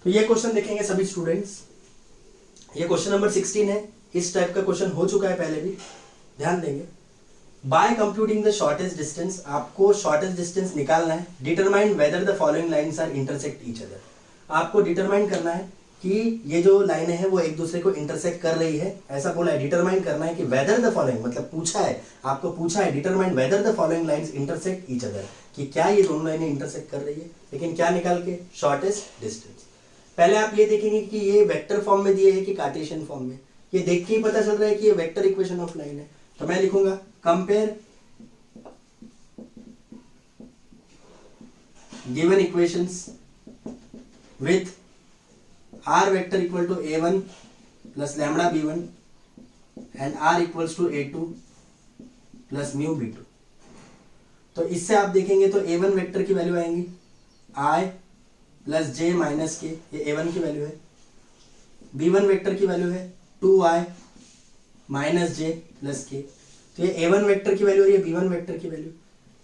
तो ये क्वेश्चन देखेंगे सभी स्टूडेंट्स। ये क्वेश्चन नंबर 16 है। इस टाइप का क्वेश्चन हो चुका है पहले भी, ध्यान देंगे। By computing the shortest distance, आपको शॉर्टेस्ट डिस्टेंस निकालना है। Determine whether the following lines are intersect each other, आपको डिटरमाइन करना है कि ये जो लाइनें हैं वो एक दूसरे को इंटरसेक्ट कर रही है, ऐसा बोला है। डिटरमाइन करना है कि वेदर द फॉलोइंग, मतलब पूछा है, आपको पूछा है determine whether the following lines intersect each other, कि क्या ये दोनों लाइनें इंटरसेक्ट कर रही है, लेकिन क्या निकाल के, शॉर्टेस्ट डिस्टेंस। पहले आप ये देखेंगे कि ये वेक्टर फॉर्म में दिए है कि कार्टेशियन फॉर्म में। ये देख के ही पता चल रहा है कि ये वेक्टर इक्वेशन ऑफ लाइन है। तो मैं लिखूंगा compare given equations with r vector equal to a1 plus lambda b1 and r equals to a2 plus mu b2। तो इससे आप देखेंगे तो a1 वेक्टर की वैल्यू आएंगी i प्लस j माइनस के, ये a1 की वैल्यू है। b1 वेक्टर की वैल्यू है 2i माइनस j प्लस के, तो ये a1 वेक्टर की वैल्यू है, ये b1 वेक्टर की वैल्यू।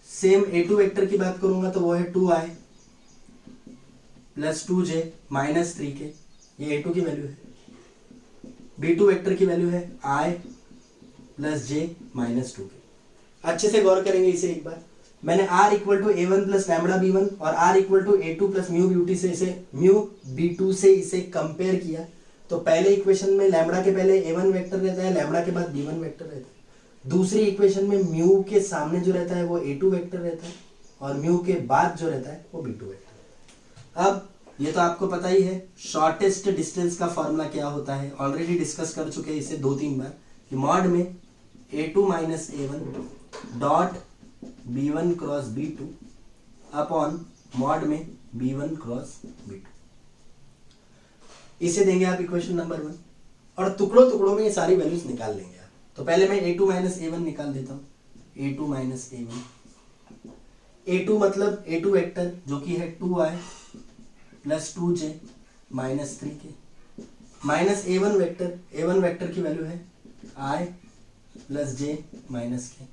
सेम a2 वेक्टर की बात करूंगा तो वो है 2i प्लस 2j माइनस 3 के, ये a2 की वैल्यू है। b2 वेक्टर की वैल्यू है i प्लस j माइनस 2 के। अच्छे से गौर करेंगे इसे एक बार। मैंने r equal to a1 plus lambda b1 और r equal to a2 plus mu b2 से इसे म्यू b2 से इसे कंपेयर किया। तो पहले इक्वेशन में लैम्बडा के पहले a1 वेक्टर रहता है, लैम्बडा के बाद b1 वेक्टर रहता है। दूसरी इक्वेशन में म्यू के सामने जो रहता है वो a2 वेक्टर रहता है और म्यू के बाद जो रहता है वो b2 वेक्टर। अब ये तो आपको पता ही है शॉर्टेस्ट डिस्टेंस का फॉर्मूला क्या होता है, ऑलरेडी डिस्कस कर चुके हैं इसे 2-3 बार, कि मॉड में a2 minus a1 dot b1 cross b2 upon mod में b1 क्रॉस b2। इसे देंगे आप इक्वेशन नंबर 1 और टुकड़ों टुकड़ों में ये सारी वैल्यूज निकाल लेंगे आप। तो पहले मैं a2 माइनस a1 निकाल देता हूँ। a2 माइनस a1, a2 मतलब a2 वेक्टर जो कि है 2i प्लस 2j माइनस 3 के, minus a1 vector, a1 vector की वैल्यू है i प्लस j माइनस के।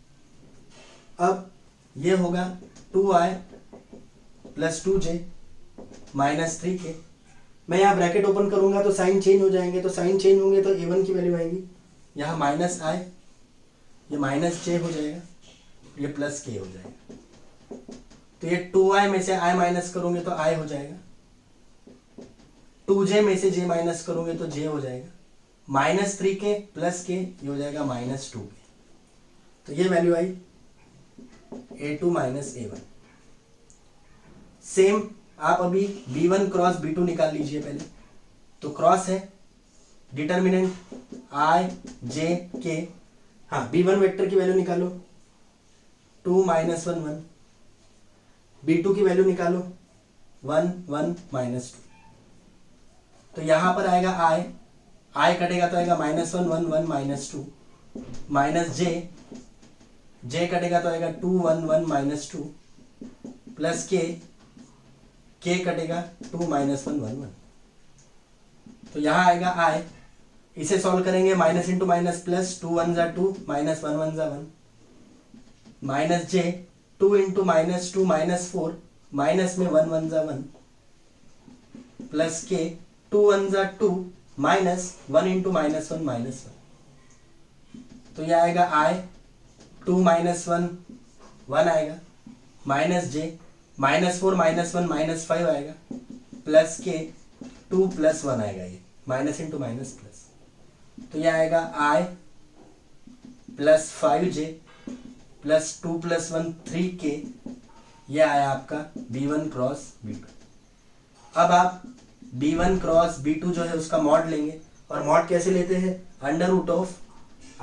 अब ये होगा 2i प्लस 2j माइनस 3 के। मैं यहाँ ब्रैकेट ओपन करूंगा तो साइन चेंज हो जाएंगे, तो साइन चेंज होंगे तो a1 की वैल्यू आएगी यहाँ माइनस i, ये माइनस j हो जाएगा, ये प्लस k हो जाएगा। तो ये 2i में से i माइनस करोगे तो i हो जाएगा, 2j में से j माइनस करोगे तो j हो जाएगा, माइनस 3k प्लस k, ये हो जाएगा माइनस 2k। तो ये वैल्यू आई a2 माइनस a1। सेम आप अभी b1 क्रॉस b2 निकाल लीजिए पहले। तो क्रॉस है, डिटर्मिनेंट i j k, हाँ b1 वेक्टर की वैल्यू निकालो 2 माइनस 1 1, b2 की वैल्यू निकालो 1 1 माइनस 2। तो यहां पर आएगा i कटेगा तो आएगा माइनस 1 1 1 माइनस 2, माइनस j कटेगा तो आएगा 2 1 1 माइनस 2, प्लस k कटेगा 2 माइनस 1 1 1। तो यहां आएगा i, इसे सॉल्व करेंगे माइनस इंटू माइनस प्लस, 2 1 जा 2 माइनस 1 1 जा 1, minus j 2 into minus 2 minus 4, minus में 1 1 जा 1, प्लस k 2 1 जा 2 माइनस 1 इंटू माइनस 1 माइनस 1। तो यह आएगा i 2 माइनस 1 1 आएगा, minus j minus 4 minus 1 minus 5 आएगा, प्लस k 2 प्लस 1 आएगा, ये माइनस इंटू माइनस प्लस। तो यह आएगा i plus 5j plus 2 plus 1 3k, यह आया आपका b1 क्रॉस b2। अब आप b1 क्रॉस b2 जो है उसका मॉड लेंगे, और मॉड कैसे लेते हैं, under root of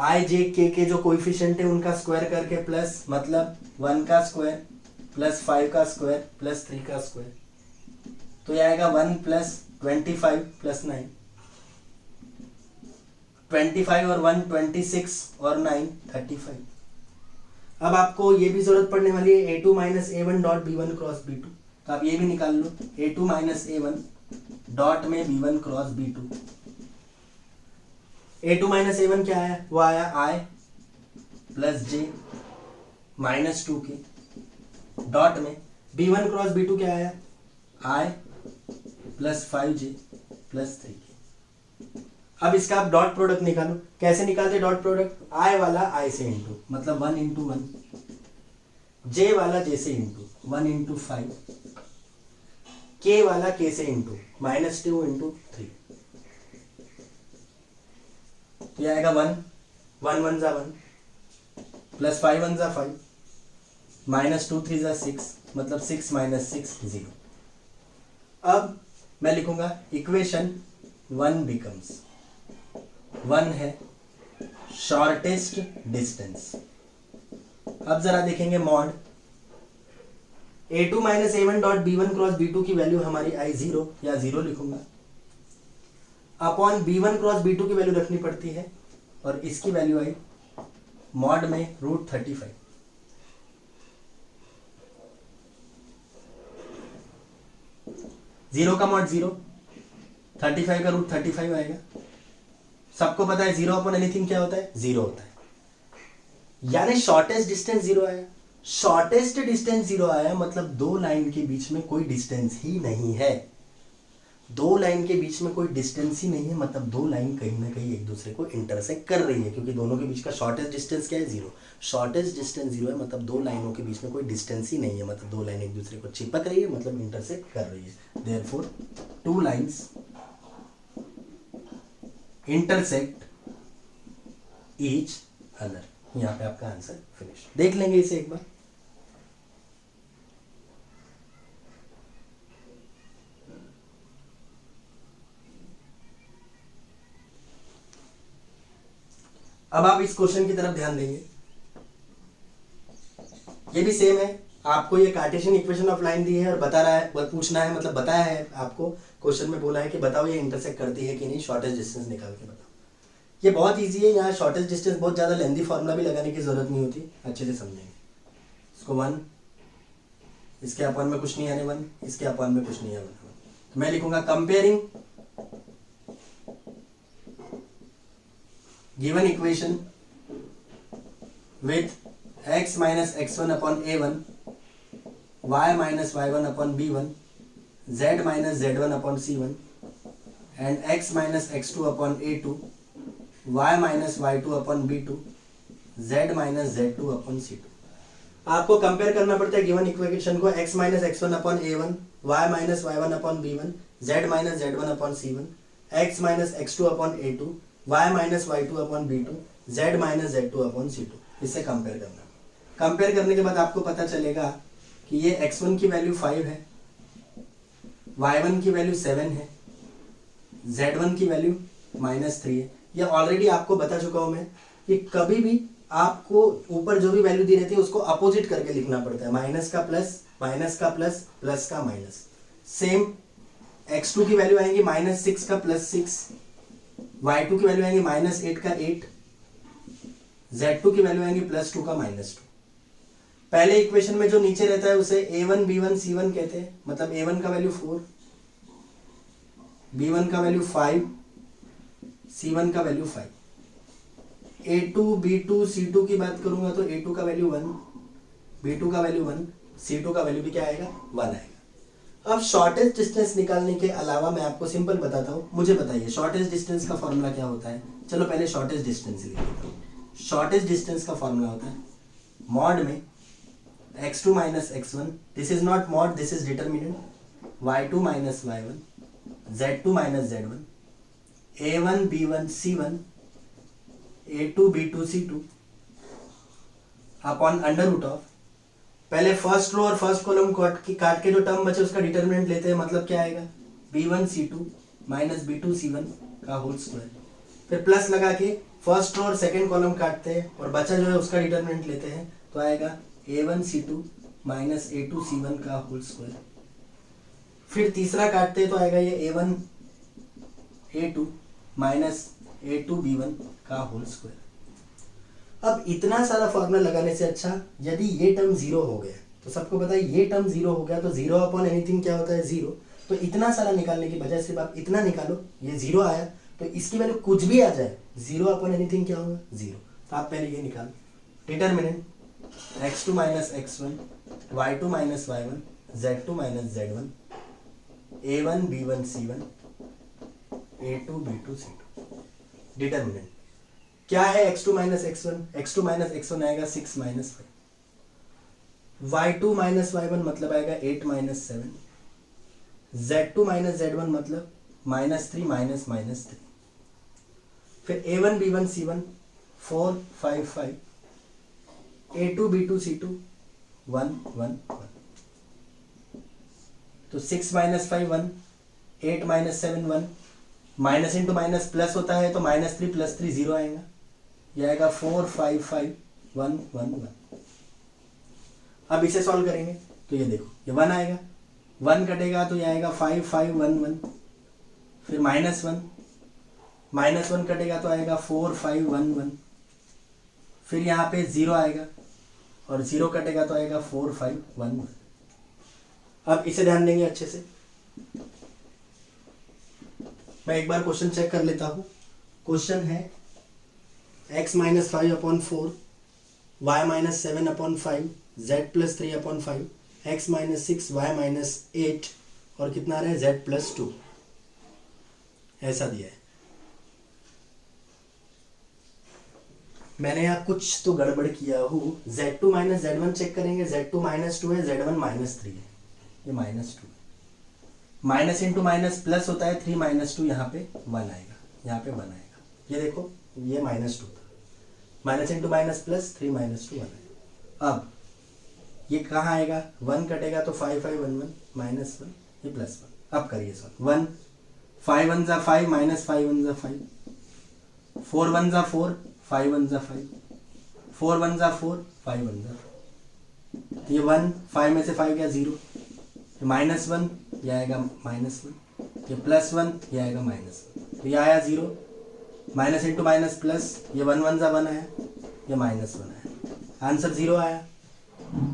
i j k के जो कोएफिशिएंट है उनका स्क्वायर करके, प्लस मतलब 1 का स्क्वायर प्लस 5 का स्क्वायर प्लस 3 का स्क्वायर। तो यह आएगा 1 प्लस 25 प्लस 9, 25 और 1 26 और 9 35। अब आपको ये भी जरूरत पड़ने वाली है a2 minus a1 dot b1 cross b2, तो आप ये भी निकाल लो a2 माइनस a1 डॉट में b1 cross b2। a2 minus a1 क्या आया, वो आया i प्लस j माइनस 2 के डॉट में b1 क्रॉस b2 क्या आया, i plus 5j plus 3k। अब इसका आप डॉट प्रोडक्ट निकालो। कैसे निकालते डॉट प्रोडक्ट? i वाला i से इंटू, मतलब 1 इंटू 1, j वाला j से इंटू 1 इंटू 5, k वाला k से इंटू -2 इंटू 3। तो यह आएगा 1 1 1 जा 1 प्लस 5 1 जा 5 -2 3 जा 6, मतलब 6 माइनस 6 0। अब मैं लिखूंगा इक्वेशन 1 बिकम्स, 1 है शॉर्टेस्ट डिस्टेंस। अब जरा देखेंगे mod a2 minus a1 dot b1 cross b2 की वैल्यू हमारी आई 0 या 0 लिखूंगा, अपॉन b1 क्रॉस b2 की वैल्यू रखनी पड़ती है, और इसकी वैल्यू आई मॉड में √35। जीरो का मॉड 0, 35 का √35 आएगा। सबको पता है 0 अपॉन एनीथिंग क्या होता है? 0 होता है। यानी शॉर्टेस्ट डिस्टेंस 0 आया। शॉर्टेस्ट डिस्टेंस 0 आया मतलब दो लाइन के बीच में कोई डिस्टेंस ही नहीं है। दो लाइन के बीच में कोई डिस्टेंस ही नहीं है, मतलब दो लाइन कहीं ना कहीं एक दूसरे को इंटरसेक्ट कर रही है, क्योंकि दोनों के बीच का शॉर्टेस्ट डिस्टेंस क्या है? 0। शॉर्टेस्ट डिस्टेंस 0 है, मतलब दो लाइनों के बीच में कोई डिस्टेंस ही नहीं है, मतलब दो लाइन एक दूसरे को चिपक रही है, मतलब इंटरसेक्ट कर रही है। Therefore two lines intersect each other. यहाँ पे आपका आंसर फिनिश। देख लेंगे इसे एक बार। अब आप इस क्वेश्चन की तरफ ध्यान देंगे। ये भी सेम है, आपको ये कार्टेशियन इक्वेशन ऑफ लाइन दी है और बता रहा है, पूछना है, मतलब बताया है आपको, क्वेश्चन में बोला है कि बताओ ये इंटरसेक्ट करती है कि नहीं, शॉर्टेस्ट डिस्टेंस निकाल के बताओ। ये बहुत इजी है, यहाँ शॉर्टेस्ट डिस्टेंस बहुत ज़्यादा लेंथी फॉर्मूला भी लगाने की जरूरत नहीं होती, अच्छे से समझेंगे इसको। 1 इसके अपॉन में कुछ नहीं आने, 1 इसके अपॉन में कुछ नहीं आने। तो मैं लिखूंगा comparing given equation with x minus x1 upon a1, y minus y1 upon b1, z minus z1 upon c1 and x minus x2 upon a2, y minus y2 upon b2, z minus z2 upon c2। आपको compare करना पड़ता है given equation को x minus x1 upon a1, y minus y1 upon b1, z minus z1 upon c1, x minus x2 upon a2, y minus y2 upon b2, z minus z2 upon c2। इससे compare करना। Compare करने के बाद आपको पता चलेगा कि ये x1 की वैल्यू 5 है, y1 की वैल्यू 7 है, z1 की वैल्यू -3 है। ये ऑलरेडी आपको बता चुका हूं मैं कि कभी भी आपको ऊपर जो भी वैल्यू दी रहती है उसको अपोजिट करके लिखना पड़ता है, माइनस का प्लस, माइनस का प्लस, प्लस का माइनस। सेम x2 की वैल्यू आएंगी -6 का +6, y2 की वैल्यू आएंगी -8 का 8, z2 की वैल्यू आएंगी +2 का -2। पहले इक्वेशन में जो नीचे रहता है उसे a1 b1 c1 कहते हैं, मतलब a1 का वैल्यू 4, b1 का वैल्यू 5, c1 का वैल्यू 5। a2 b2 c2 की बात करूंगा तो a2 का वैल्यू 1, b2 का वैल्यू 1, c2 का वैल्यू भी क्या आएगा? 1 आएगा। अब शॉर्टेस्ट डिस्टेंस निकालने के अलावा मैं आपको सिंपल बताता हूं। मुझे बताइए शॉर्टेस्ट डिस्टेंस का फॉर्मूला क्या होता है? चलो पहले शॉर्टेस्ट डिस्टेंस लिख लेता हूं। शॉर्टेस्ट डिस्टेंस का फॉर्मूला होता है मॉड में x2 minus x1, this is not mod, this is determinant, y2 minus y1, z2 minus z1, a1 b1 c1, a2 b2 c2 upon under root of, पहले first row और first column काट के जो term बचे उसका determinant लेते हैं, मतलब क्या आएगा? b1 c2 minus b2 c1 का होल स्क्वायर। फिर प्लस लगा के फर्स्ट रो और सेकंड कॉलम काटते हैं और बचा जो है उसका डिटर्मिनेंट लेते हैं, तो आएगा a1 c2 minus a2 c1 का होल स्क्वायर। फिर तीसरा काटते हैं तो आएगा ये a1 a2 minus a2 b1 का होल स्क्वायर। अब इतना सारा फॉर्मूला लगाने से अच्छा यदि ये टर्म 0 हो गया, तो सबको पता है ये टर्म 0 हो गया तो 0 अपॉन एनीथिंग क्या होता है? 0। तो इतना सारा निकालने की बजाय सिर्फ आप इतना निकालो, ये 0 आया तो इसकी वैल्यू कुछ भी आ जाए, 0 अपॉन एनीथिंग क्या होगा? 0। तो आप पहले ये निकालो, determinant x2 minus x1, y2 minus y1, z2 minus z1, A1 B1 C1 A2 B2 C2। Determinant क्या है x2 minus x1, x2 minus x1 आएगा 6 माइनस 5, y2 माइनस y1 मतलब आएगा 8 माइनस 7, z2 माइनस z1 मतलब -3 minus -3, फिर A1 B1 C1 4 5 5, A2 B2 C2 1 1 1। तो 6 minus 5 1, 8 minus 7 1, minus into minus plus होता है तो -3 + 3 0 आएगा, यह आएगा 4 5 5 1 1 1। अब इसे सॉल्व करेंगे तो ये देखो ये 1 आएगा, 1 कटेगा तो ये आएगा 5 5 1 1, फिर -1 कटेगा तो आएगा 4 5 1 1, फिर यहाँ पे 0 आएगा और 0 कटेगा तो आएगा 4 5 1 1। अब इसे ध्यान देंगे अच्छे से। मैं एक बार क्वेश्चन चेक कर लेता हूँ। क्वेश्चन है x minus 5/4, y minus 7/5, z plus 3/5, x minus 6, y minus 8 और कितना आ रहा है z प्लस 2, ऐसा दिया है। मैंने यहाँ कुछ तो गड़बड़ किया हूँ। z2 माइनस z1 चेक करेंगे, z2 -2 है, z1 -3 है, ये -2 है। माइनस इंटू माइनस प्लस होता है, 3 - 2 यहाँ पे 1 आएगा, यहाँ पे 1 आएगा। ये देखो ये -2 था, माइनस इंटू माइनस प्लस 3 - 2 1 आएगा। अब ये कहाँ आएगा, 1 कटेगा तो 5 5 1 1 -1 ये +1। अब करिए सॉल्व। 1 5 1 ज़ा 5 -5 1 ज़ा 5, 4 1 ज़ा 4 5 1 ज़ा 5, 4 1 ज़ा 4 5 1 ज़ा 4। ये 1 5 में से 5 गया 0, -1 ये आएगा -1, ये +1 ये आएगा -1, तो ये आया 0, माइनस इंटू माइनस प्लस, ये 1 1 ज़ा 1 आया, ये -1 आया, आंसर 0 आया।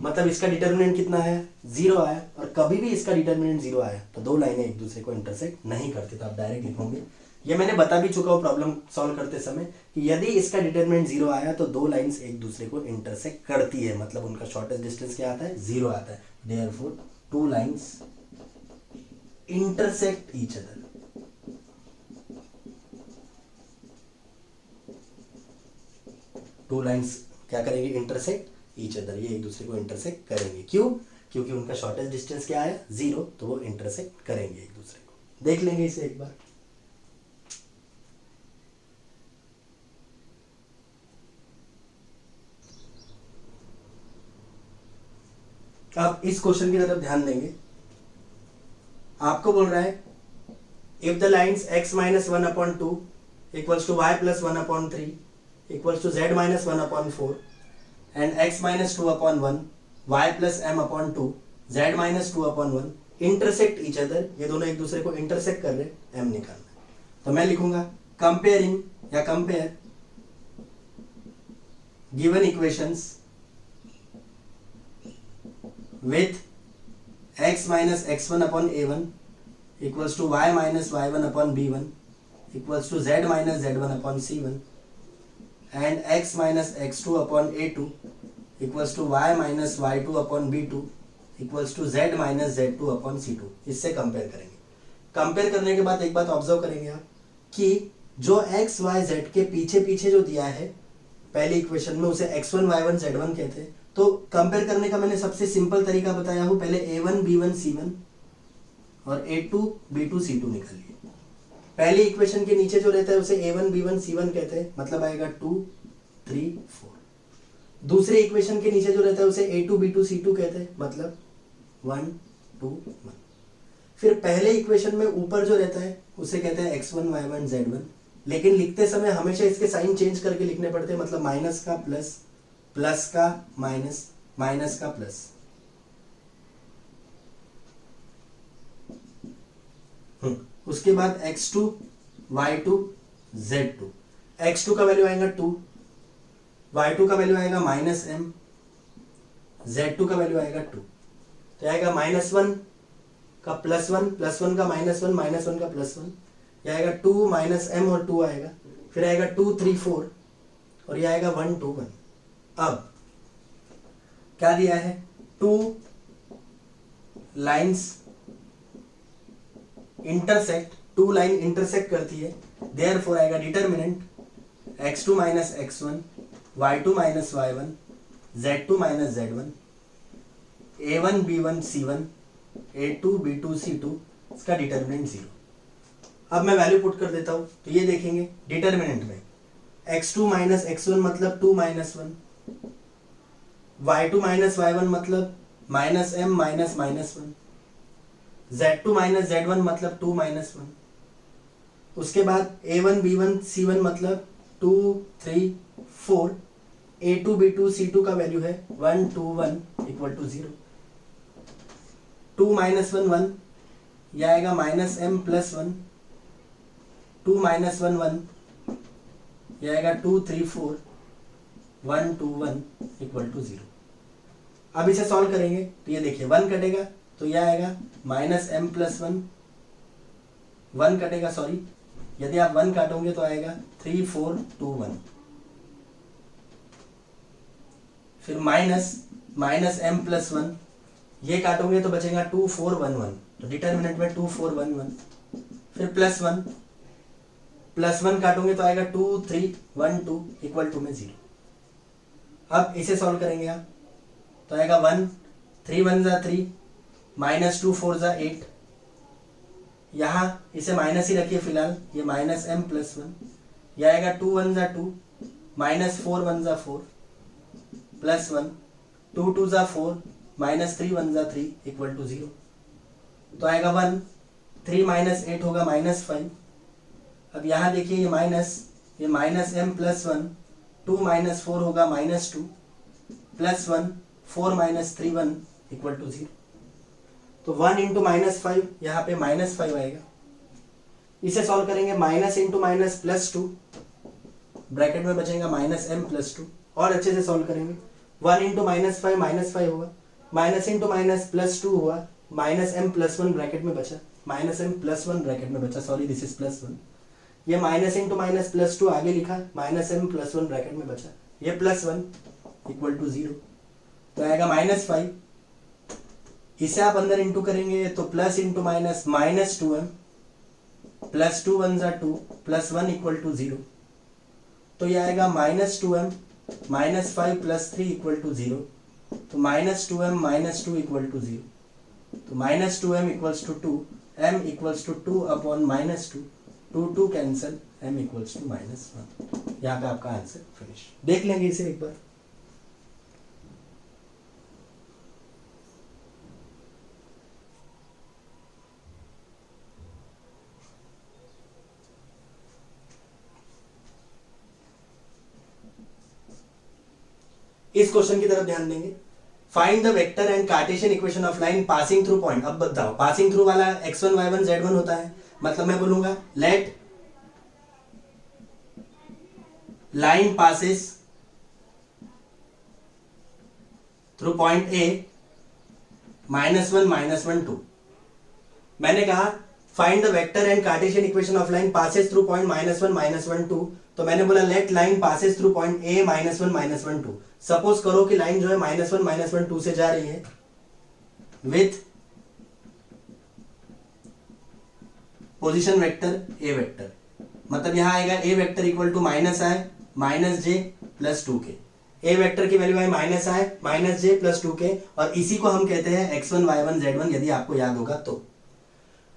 मतलब इसका डिटर्मिनेंट कितना है, 0 आया। और कभी भी इसका डिटर्मिनेंट 0 आया तो दो लाइनें एक दूसरे को इंटरसेक्ट नहीं करती, तो आप डायरेक्ट लिखोगे। ये मैंने बता भी चुका हूँ प्रॉब्लम सॉल्व करते समय कि यदि इसका डिटर्मिनेंट 0 आया तो दो लाइंस एक दूसरे को इंटरसेक्ट करती है, मतलब उनका शॉर्टेस्ट डिस्टेंस क्या आता है, 0 आता है। Therefore two lines intersect each other. Two lines क्या करेंगे, इंटरसेक्ट ईच अदर, ये एक दूसरे को इंटरसेक्ट करेंगे। क्यों, क्योंकि उनका शॉर्टेस्ट डिस्टेंस क्या है 0, तो वो इंटरसेक्ट करेंगे एक दूसरे को। देख लेंगे इसे एक बार। अब इस क्वेश्चन की तरफ ध्यान देंगे। आपको बोल रहा है if the lines x - 1/2 = y + 1/3 = z - 1/4 and x - 2/1 y + m/2 z - 2/1 intersect each other, ये दोनों एक दूसरे को इंटरसेक्ट कर रहे हैं, m निकालना है। तो मैं लिखूंगा कंपेयरिंग या compare given equations with x minus x1 upon a1 equals to y minus y1 upon b1 equals to z minus z1 upon c1 and x minus x2 upon a2 equals to y minus y2 upon b2 equals to z minus z2 upon c2। इससे compare करेंगे। Compare करने के बाद एक बात observe करेंगे आप कि जो x y z के पीछे पीछे जो दिया है पहली इक्वेशन में, उसे x1 y1 z1 कहते हैं। तो कंपेयर करने का मैंने सबसे सिंपल तरीका बताया हूं, पहले a1 b1 c1 और a2 b2 c2 निकालिए। पहली इक्वेशन के नीचे जो रहता है उसे a1 b1 c1 कहते हैं, मतलब आएगा 2 3 4। दूसरी इक्वेशन के नीचे जो रहता है उसे a2 b2 c2 कहते हैं, मतलब 1 2 1। फिर पहले इक्वेशन में ऊपर जो रहता है उसे कहते हैं x1 y1 z1, लेकिन लिखते समय हमेशा इसके साइन चेंज करके लिखने पड़ते हैं, मतलब माइनस का प्लस, प्लस का माइनस, माइनस का प्लस। उसके बाद x2 y2 z2, x2 का वैल्यू आएगा 2, y2 का वैल्यू आएगा -m, z2 का वैल्यू आएगा 2। तो आएगा -1 का +1, +1 का -1, -1 का +1, यह आएगा 2 -m और 2 आएगा, फिर आएगा 2 3 4 और यह आएगा 1 2 1। अब क्या दिया है, 2 lines intersect, two line intersect करती है, देयरफॉर आएगा determinant x2 minus x1, y2 minus y1, z2 minus z1, a1 b1 c1, a2 b2 c2, इसका डिटर्मिनेंट 0। अब मैं वैल्यू पुट कर देता हूं, तो ये देखेंगे डिटर्मिनेंट में x2 माइनस x1 मतलब 2 माइनस 1, y2 माइनस y1 मतलब minus m minus minus 1, z2 minus z1 मतलब 2 माइनस 1, उसके बाद a1 b1 c1 मतलब 2 3 4, a2 b2 c2 का वैल्यू है 1 2 1 इक्वल टू 0, 2 माइनस 1 1, यह आएगा माइनस m प्लस 1, 2 माइनस 1 1, यह आएगा 2 3 4, 1 2 1 इक्वल टू 0। अब इसे सॉल्व करेंगे तो ये देखिए 1 कटेगा तो यह आएगा माइनस m प्लस 1, 1 कटेगा सॉरी, यदि आप 1 काटोगे तो आएगा 3 4 2 1, फिर माइनस m प्लस 1, ये काटोगे तो बचेगा 2 4 1 1, तो डिटर्मिनेंट में 2 4 1 1, फिर प्लस 1 काटोगे तो आएगा 2 3 1 2 इक्वल टू में 0। अब इसे सॉल्व करेंगे आप तो आएगा 1 3 1 जा 3, माइनस 2 4 जा 8, यहाँ इसे माइनस ही रखिए फिलहाल, ये माइनस m प्लस 1, यह आएगा 2 1 जा 2, माइनस 4 1 जा 4, प्लस 1, 2 2 जा 4, माइनस 3 1 जा 3 इक्वल टू 0, तो आएगा 1, 3 माइनस 8 होगा माइनस 5। अब यहाँ देखिए ये माइनस m प्लस 1, 2 माइनस 4 होगा minus 2, plus 1, 4 minus 3 1 equal to 0, तो 1 इंटू माइनस 5, यहाँ पे माइनस 5 आएगा। इसे सॉल्व करेंगे minus into minus plus 2, bracket में बचेगा माइनस m प्लस 2, और अच्छे से सॉल्व करेंगे 1 इंटू माइनस 5 होगा, माइनस इंटू माइनस प्लस 2 हुआ, माइनस m प्लस 1 ब्रैकेट में बचा, माइनस m प्लस 1 ब्रैकेट में बचा, सॉरी दिस इज प्लस 1, ये माइनस इंटू माइनस प्लस 2 आगे लिखा, माइनस m प्लस 1 ब्रैकेट में बचा, ये प्लस 1 इक्वल टू 0, तो आएगा माइनस 5, इसे आप अंदर इंटू करेंगे तो plus into minus minus 2m, plus 2 1 जा 2, प्लस 1 इक्वल टू 0, तो ये आएगा minus 2m minus 5 plus 3 equal to 0, तो minus 2m minus 2 equal to 0, तो minus 2m equals to 2, m equals to 2 upon minus 2, 2 cancel, m equals to minus 1। यहाँ पे आपका answer finish. देख लेंगे इसे एक बार। इस क्वेश्चन की तरफ ध्यान देंगे। Find the vector and Cartesian equation of line passing through point. अब बताओ, पासिंग थ्रू वाला x1 y1 z1 होता है, मतलब मैं बोलूंगा let line passes through point a -1 -1 2। मैंने कहा find the vector and Cartesian equation of line passes through point -1 -1 2, तो मैंने बोला let line passes through point a -1 1 2। Suppose करो कि लाइन जो है -1 1 2 से जा रही है with position vector a vector, मतलब यहां आएगा a vector equal to -i -j plus 2k। a vector की वैल्यू है -i -j प्लस 2k, और इसी को हम कहते हैं x1 y1 z1, यदि आपको याद होगा तो।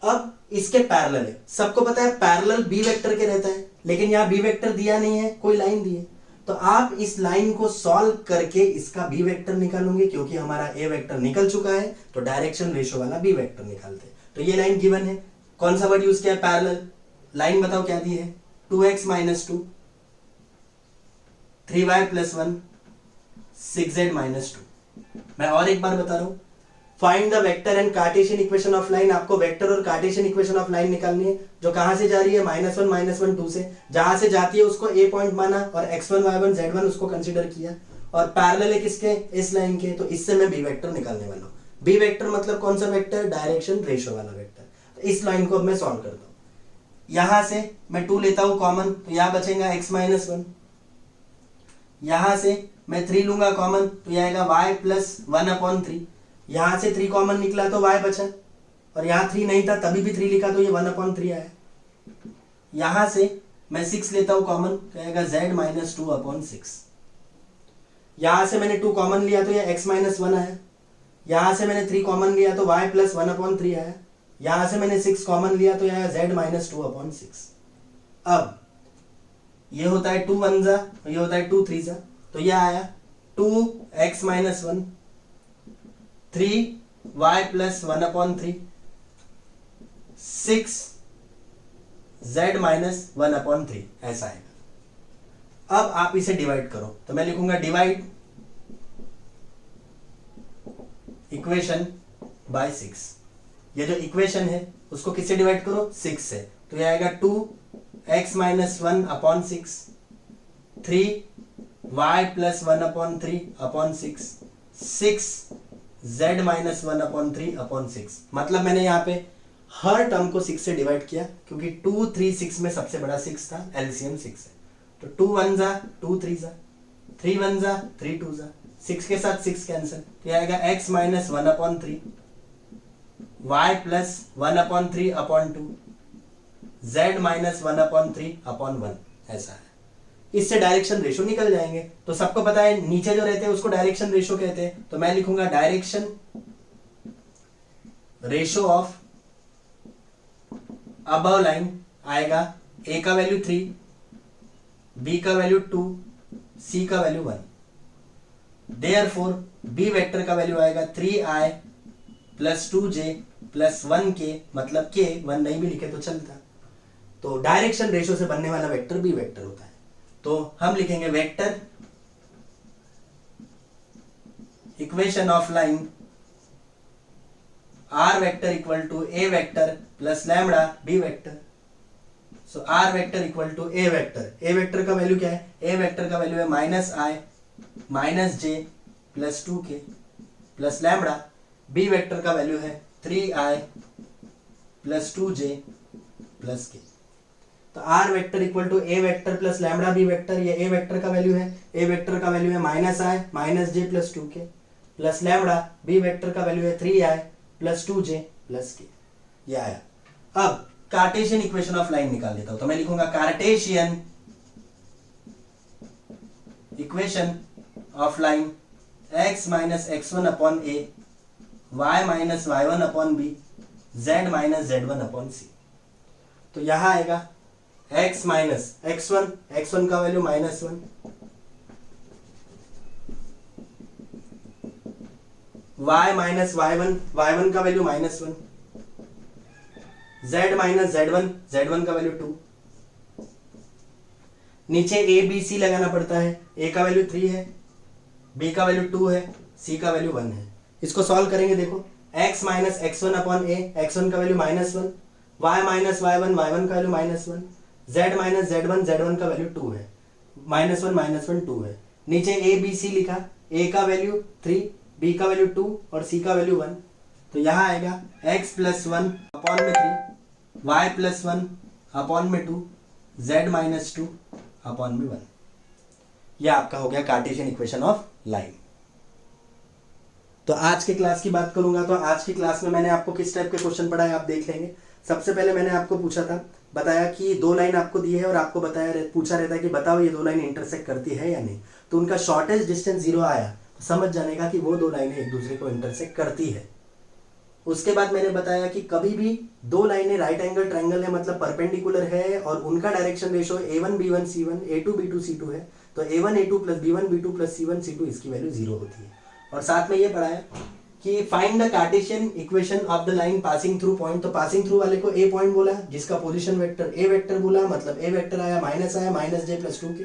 अब इसके पैरेलल है, सबको पता है पैरेलल b वेक्टर के रहता है, लेकिन यहाँ b वेक्टर दिया नहीं है, कोई लाइन दी है, तो आप इस लाइन को सॉल्व करके इसका b वेक्टर निकालोगे, क्योंकि हमारा a वेक्टर निकल चुका है तो डायरेक्शन रेशो वाला b वेक्टर निकालते हैं। तो ये लाइन गिवन है, कौन सा वर्ड यूज किया है, पैरेलल। लाइन बताओ क्या दी है, 2x - 2, 3y + 1, 6z - 2। मैं और एक बार बता रहा हूं, find the vector and Cartesian equation of line. आपको वेक्टर और कार्टेशियन इक्वेशन ऑफ लाइन निकालनी है, जो कहां से जा रही है, -1 -1 2 से। जहां से जाती है उसको a पॉइंट माना और x1 y1 z1 उसको कंसीडर किया, और पैरेलल है किसके, इस लाइन के, तो इससे मैं b वेक्टर निकालने वाला हूं। b वेक्टर मतलब कौन सा वेक्टर, डायरेक्शन रेशो वाला वेक्टर। तो इस लाइन को अब मैं सॉल्व करता हूं। यहां से मैं 2 लेता हूं कॉमन, तो यहां बचेगा x - 1। यहां से मैं 3 लूंगा कॉमन, तो यह आएगा y + 1/3। यहां से 3 कॉमन निकला तो y बचा, और यहाँ 3 नहीं था तभी भी 3 लिखा तो ये 1/3 आया। यहां से मैं 6 लेता हूं कॉमन, कहेगा z माइनस 2/6। यहां से मैंने 2 कॉमन लिया तो ये x माइनस 1 आया। यहां से मैंने 3 कॉमन लिया तो y प्लस 1/3 आया। यहां से मैंने 6 कॉमन लिया तो यह आया z माइनस 2/6। अब ये होता है 2 1 जा, ये होता है 2 3 जा, तो यह आया 2x minus 1 3y plus 1/3 6z minus 1/3 ऐसा आएगा। अब आप इसे डिवाइड करो तो मैं लिखूंगा डिवाइड इक्वेशन बाय 6। ये जो इक्वेशन है उसको किससे डिवाइड करो, 6 से, तो ये आएगा 2x minus 1/6 3y plus 1/3/6 6z minus 1/3/6। मतलब मैंने यहाँ पे हर टर्म को 6 से डिवाइड किया क्योंकि 2 3 6 में सबसे बड़ा 6 था, एलसीएम 6 है। तो 2 1 जा 2 3 जा 3 1 जा 3 2 जा 6 के साथ 6 कैंसिल, तो ये आएगा x minus 1/3 y plus 1/3/2 z minus 1/3/1 ऐसा है। इससे डायरेक्शन रेशो निकल जाएंगे। तो सबको पता है नीचे जो रहते हैं उसको डायरेक्शन रेशो कहते हैं, तो मैं लिखूंगा direction ratio of above line आएगा a का वैल्यू 3, b का वैल्यू 2, c का वैल्यू 1। देयरफॉर b वेक्टर का वैल्यू आएगा 3i plus 2j plus 1k, मतलब k 1 नहीं भी लिखे तो चलता। तो डायरेक्शन रेशो से बनने वाला वेक्टर b वेक्टर होता है। तो हम लिखेंगे vector equation of line r vector equal to a vector plus lambda b vector. So r vector equal to a vector. a vector का वैल्यू क्या है, a वेक्टर का वैल्यू है minus i minus j plus 2k plus lambda. b vector का value है 3i plus 2j plus k। तो r vector equal to a vector plus lambda b vector, ये a vector का value है। a vector का value है minus i minus j plus 2k plus lambda. b vector का value है 3i plus 2j plus k। ये आया। अब कार्टेशियन इक्वेशन ऑफ लाइन निकाल देता हूं, तो मैं लिखूंगा Cartesian equation of line x minus x1 upon a y minus y1 upon b z minus z1 upon c। तो यहां आएगा x माइनस x1 का value minus 1, y minus y1 का value minus 1, z minus z1 का value 2। नीचे a b c लगाना पड़ता है। a का वैल्यू 3 है, b का वैल्यू 2 है, c का वैल्यू 1 है। इसको सॉल्व करेंगे, देखो x minus x1 upon a, x1 का value minus 1, y minus y1 का value minus 1, z minus z1 का वैल्यू 2 है, माइनस 1 2 है। नीचे a b c लिखा, a का वैल्यू 3, b का वैल्यू 2 और c का वैल्यू 1। तो यहां आएगा x प्लस 1 अपॉन में 3, y प्लस 1 अपॉन में 2, z माइनस 2 अपॉन में 1। यह आपका हो गया कार्टेशियन इक्वेशन ऑफ लाइन। तो आज के क्लास की बात करूंगा तो आज की क्लास में मैंने आपको किस टाइप के क्वेश्चन पढ़ाए आप देख लेंगे। सबसे पहले मैंने आपको पूछा था, बताया कि 2 लाइन आपको दी है और आपको पूछा रहता है कि बताओ ये 2 लाइन इंटरसेक्ट करती है या नहीं। तो उनका शॉर्टेस्ट डिस्टेंस 0 आया तो समझ जाने का कि वो 2 लाइनें एक दूसरे को इंटरसेक्ट करती है। उसके बाद मैंने बताया कि कभी भी 2 लाइनें राइट एंगल ट्रायंगल है, मतलब परपेंडिकुलर है और उनका direction ratio a1 b1 c1 a2 b2 c2 है, तो a1 a2 plus b1 b2 plus c1 c2 इसकी वैल्यू 0 होती है। और साथ में ये पढ़ाया कि find the Cartesian equation of the line passing through point. तो पासिंग थ्रू वाले को a पॉइंट बोला, जिसका पोजीशन वेक्टर a वेक्टर बोला, मतलब a वेक्टर आया minus j plus 2k।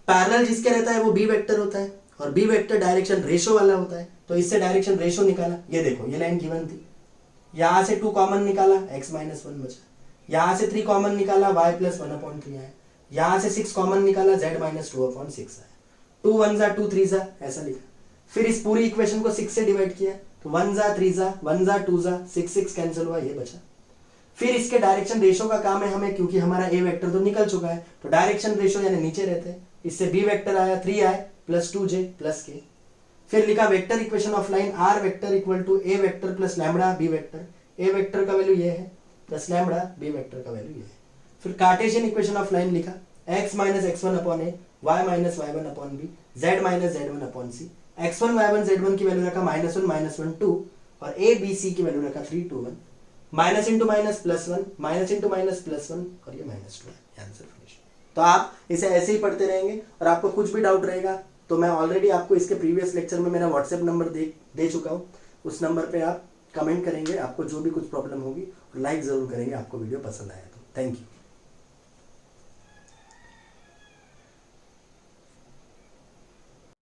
Parallel जिसके रहता है वो b वेक्टर होता है और b वेक्टर डायरेक्शन रेशो वाला होता है। तो इससे डायरेक्शन रेशो निकाला, ये देखो ये लाइन गिवन थी, यहां से 2 कॉमन निकाला x माइनस 1 बचा, यहां से 3 कॉमन निकाला y प्लस 1/3 आया, यहां से 6 कॉमन निकाला z माइनस 2/6 आया। 2 1 जा 2 3 जा ऐसा लिखा। फिर इस पूरी इक्वेशन को 6 से डिवाइड किया तो 1 जा 3 जा 1 जा 2 जा 6 कैंसिल हुआ, ये बचा। फिर इसके डायरेक्शन रेशो का काम है हमें, क्योंकि हमारा a वेक्टर तो निकल चुका है तो डायरेक्शन रेशो यानी नीचे रहते हैं। इससे b वेक्टर आया 3i plus 2j plus k। फिर लिखा vector equation of line r vector equal to a vector plus lambda b vector. A vector का वैल्यू ये है प्लस लैम्बडा बी वेक्टर का वैल्यू ये है। फिर कार्टेशियन इक्वेशन ऑफ लाइन लिखा x minus x1 upon A y minus y1 upon B z minus z1 upon C. x1 y1 z1 की value रखा -1 -1 2 और a b c की value रखा 3 2 1 minus into minus plus 1 minus into minus plus 1 और ये -2 है। Answer finish. तो आप इसे ऐसे ही पढ़ते रहेंगे और आपको कुछ भी डाउट रहेगा तो मैं ऑलरेडी आपको इसके प्रीवियस लेक्चर में मेरा व्हाट्सएप नंबर दे चुका हूँ। उस नंबर पे आप कमेंट करेंगे, आपको जो भी कुछ प्रॉब्लम होगी, लाइक जरूर करेंगे आपको वीडियो पसंद आया तो। Thank you.